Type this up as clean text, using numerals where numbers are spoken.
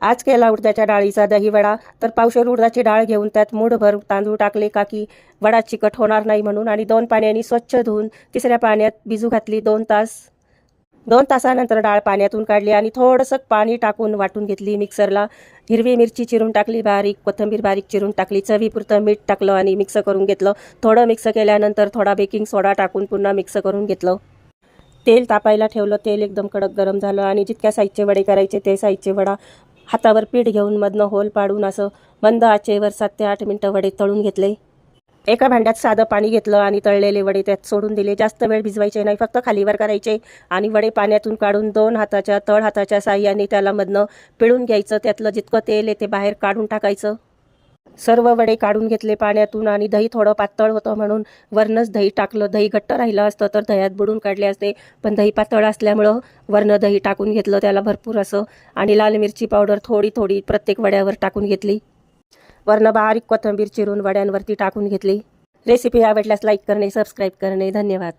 आज केला उडदाच्या डाळीचा दहीवडा. तर पावशेर उडदाची डाळ घेऊन त्यात मूठभर तांदूळ टाकले का की वडा चिकट होणार नाही म्हणून, आणि 2 पाण्याने स्वच्छ धुवून तिसऱ्या पाण्यात भिजू घातली 2 तास. 2 तासानंतर डाळ पाण्यातून काढली आणि थोडंसं पाणी टाकून वाटून घेतली मिक्सरला. हिरवी मिरची चिरून टाकली बारीक, कोथिंबीर बारीक चिरून टाकली, चवीपुरतं मीठ टाकलं आणि मिक्स करून घेतलं. थोडं मिक्स केल्यानंतर थोडा बेकिंग सोडा टाकून पुन्हा मिक्स करून घेतलं. तेल तापायला ठेवलं. तेल एकदम कडक गरम झालं आणि जितक्या साईजचे वडे करायचे ते साईजचे वडा हातावर पीठ घेऊन मधनं होल पाडून असं मंद आचेवर 7 ते 8 मिनटं वडे तळून घेतले. एका भांड्यात साधं पाणी घेतलं आणि तळलेले वडे त्यात सोडून दिले. जास्त वेळ भिजवायचे नाही, फक्त खालीवर करायचे आणि वडे पाण्यातून काढून 2 हाताच्या तळ हाताच्या साह्याने त्याला मधनं पिळून घ्यायचं. त्यातलं जितकं तेल आहे ते बाहेर काढून टाकायचं. सर्व वडे काढून घेतले पाण्यातून आणि दही थोडं पातळ होतं म्हणून वरनंच दही टाकलं. दही घट्ट राहिलं असतं तर दह्यात बुडून काढले असते, पण दही पातळ असल्यामुळं वरनं दही टाकून घेतलं त्याला भरपूर असं. आणि लाल मिरची पावडर थोडी थोडी प्रत्येक वड्यावर टाकून घेतली. वरनं बारीक कोथिंबीर चिरून वड्यांवरती टाकून घेतली. रेसिपी आवडल्यास लाईक करणे, सबस्क्राईब करणे. धन्यवाद.